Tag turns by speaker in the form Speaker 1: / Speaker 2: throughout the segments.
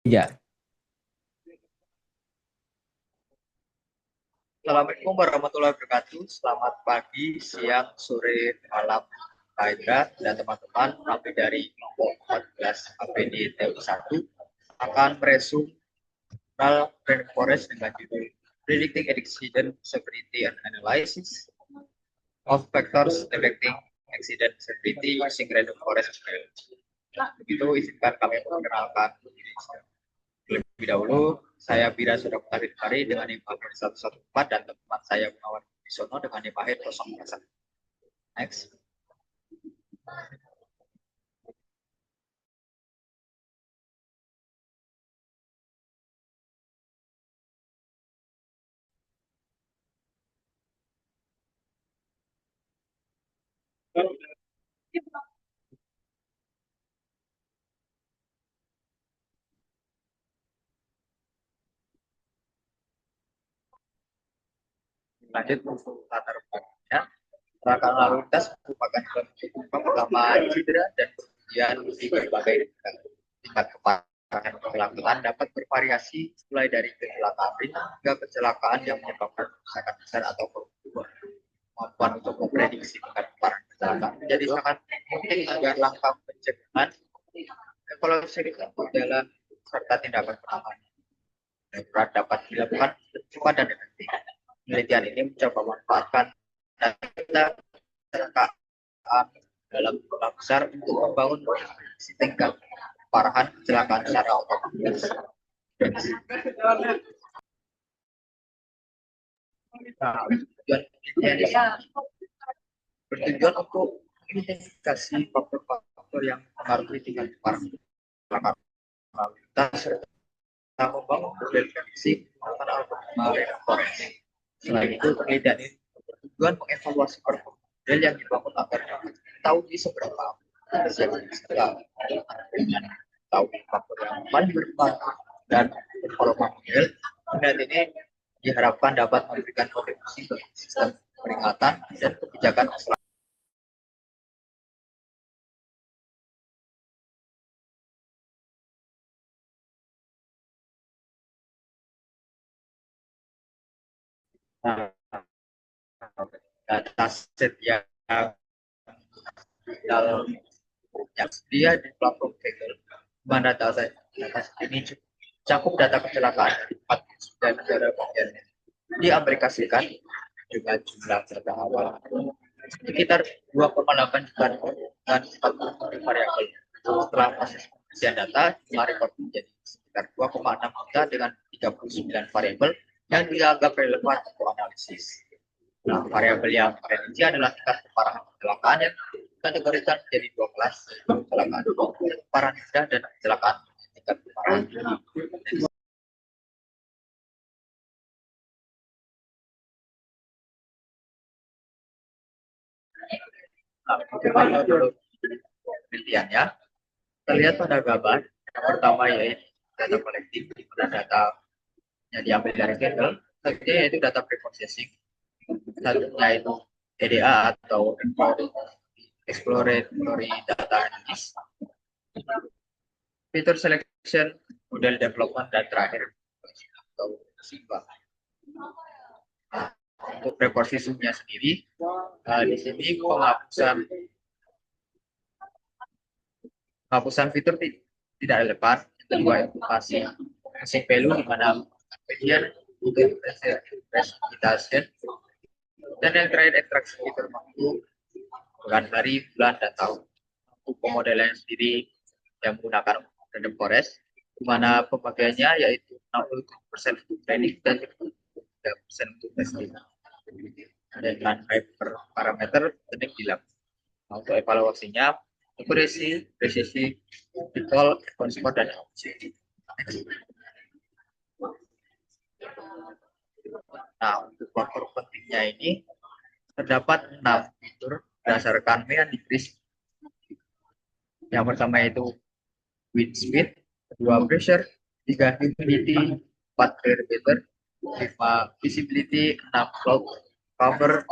Speaker 1: Ya,
Speaker 2: Assalamualaikum warahmatullahi wabarakatuh. Selamat pagi, siang, sore, malam, Pak Indra dan teman-teman. Kami dari kelompok 14 APD TU1 akan meresum Rainforest dengan judul Predicting Accident Severity and Analysis of Factors Affecting Accident Severity Using Rainforest Model. Begitu izinkan kami memperkenalkan diri saya. Lebih dahulu, saya Bira sudah Mutahid dengan NIM 114 dan teman saya Gunawan Bisono dengan NIM 001. Next. Lanjut untuk latar belakangnya. Kecelakaan lalu lintas merupakan pertama cedera dan kemudian di berbagai tingkat keparahan kecelakaan dapat bervariasi mulai dari kecelakaan ringan hingga kecelakaan yang menyebabkan kerusakan besar atau kerugian. Kemampuan untuk memprediksi tingkat keparahan kecelakaan menjadi sangat penting agar langkah pencegahan, evaluasi risiko dalam serta tindakan penanganan darurat dapat dilakukan cepat dan efektif. Penelitian ini mencoba memanfaatkan data kecelakaan dalam skala besar untuk membangun tingkat keparahan kecelakaan secara otomatis. Nah, tujuan penelitian bertujuan untuk mengidentifikasi faktor-faktor yang mempengaruhi tingkat keparahan kecelakaan lalu lintas serta membangun model prediksi menggunakan algoritma reinforcement. Selain itu, penelitian ini bertujuan mengevaluasi model yang dibangun agar dapat mengetahui seberapa serta dengan tahu faktor yang paling berpengaruh dan performa model. Penelitian ini diharapkan dapat memberikan kontribusi bagi sistem peringatan dan kebijakan keselamatan. Data set yang dalam yang dia di platform Kaggle, mana data ini cakup data kecelakaan dari 49 negara bagian di Amerika Serikat dengan jumlah data awal sekitar 2,8 juta dan 40 variabel. Setelah proses pembersihan data, jumlah rekor menjadi sekitar 2,6 juta dengan 39 variabel yang dianggap relevan untuk analisis. Nah, variabel yang terprediksi adalah tingkat keparahan kecelakaan yang kategorikan menjadi dua kelas, kecelakaan keparahan rendah dan kecelakaan tingkat keparahan tinggi. Nah, bagaimana menurut penelitiannya? Terlihat pada gambar yang pertama yaitu data kolektif, di mana data yang diambil dari Kaggle, yaitu data preprocessing, satunya itu EDA atau exploratory data analysis, feature selection, model development, dan terakhir atau SIMBA. Untuk preprocessingnya sendiri, di sini penghapusan fitur tidak relevan. Yang kedua, implementasi missing value di mana kemudian untuk precipitation, dan yang terakhir ekstraksi fitur waktu bulan hari, bulan, dan tahun. Untuk pemodelan sendiri yang menggunakan random forest, di mana pembagiannya yaitu 60% untuk training dan 3% untuk testing. Dengan parameter teknik dilakukan. Untuk evaluasinya, akurasi, presisi, recall, respon, dan audit. Nah, untuk faktor pentingnya ini terdapat 6 fitur berdasarkan Meandikris. Yang pertama itu wind speed, kedua pressure, tiga humidity, empat air lima visibility, enam cloud cover,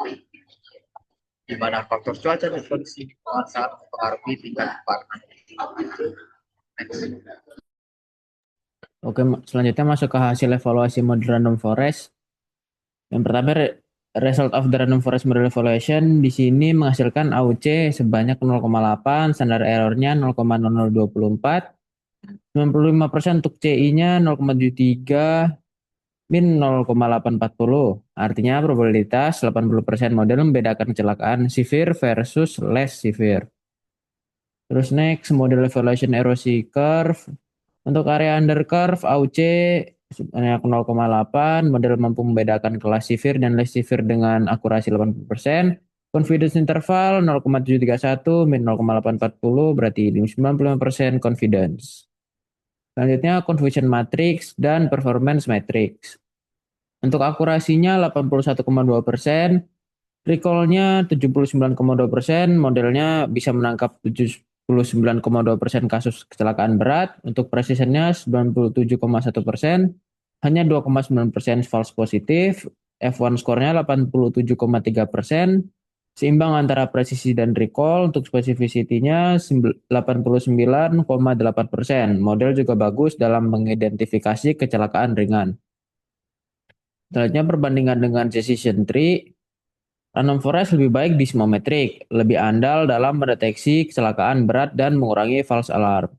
Speaker 2: di mana faktor cuaca dan kondisi sangat mempengaruhi tingkat keparahan.
Speaker 1: Oke, selanjutnya masuk ke hasil evaluasi model random forest. Yang pertama, result of the random forest model evaluation di sini menghasilkan AUC sebanyak 0,8, standar errornya 0,0024, 95% untuk CI-nya 0,73, min 0,840. Artinya probabilitas 80% model membedakan kecelakaan severe versus less severe. Terus next, model evaluation erosi curve. Untuk area under curve, AUC sebanyak 0,8, model mampu membedakan kelas severe dan less severe dengan akurasi 80%. Confidence interval 0,731 min 0,840 berarti 95% confidence. Selanjutnya confusion matrix dan performance matrix. Untuk akurasinya 81,2%, recall-nya 79,2%, modelnya bisa menangkap 79,2% kasus kecelakaan berat. Untuk precision-nya 97,1%, hanya 2,9% false positif. F1 score-nya 87,3%, seimbang antara presisi dan recall. Untuk specificity-nya 89,8%. Model juga bagus dalam mengidentifikasi kecelakaan ringan. Selanjutnya perbandingan dengan decision tree. Random forest lebih baik di semua metrik, lebih andal dalam mendeteksi kecelakaan berat dan mengurangi false alarm.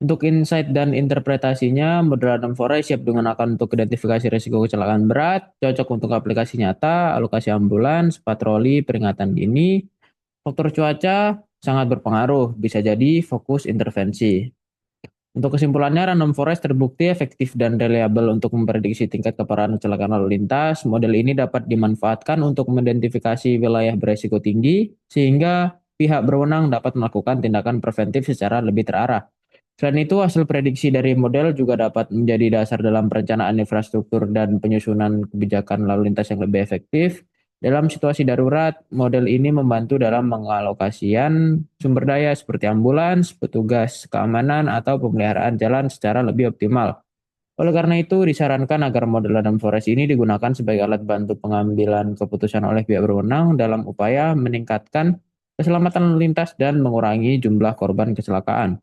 Speaker 1: Untuk insight dan interpretasinya, model random forest siap digunakan untuk identifikasi risiko kecelakaan berat, cocok untuk aplikasi nyata, alokasi ambulans, patroli, peringatan dini. Faktor cuaca sangat berpengaruh, bisa jadi fokus intervensi. Untuk kesimpulannya, random forest terbukti efektif dan reliable untuk memprediksi tingkat keparahan kecelakaan lalu lintas. Model ini dapat dimanfaatkan untuk mengidentifikasi wilayah beresiko tinggi, sehingga pihak berwenang dapat melakukan tindakan preventif secara lebih terarah. Selain itu, hasil prediksi dari model juga dapat menjadi dasar dalam perencanaan infrastruktur dan penyusunan kebijakan lalu lintas yang lebih efektif. Dalam situasi darurat, model ini membantu dalam mengalokasian sumber daya seperti ambulans, petugas keamanan, atau pemeliharaan jalan secara lebih optimal. Oleh karena itu, disarankan agar model random forest ini digunakan sebagai alat bantu pengambilan keputusan oleh pihak berwenang dalam upaya meningkatkan keselamatan lalu lintas dan mengurangi jumlah korban kecelakaan.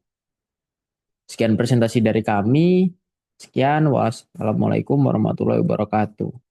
Speaker 1: Sekian presentasi dari kami. Sekian, wassalamualaikum warahmatullahi wabarakatuh.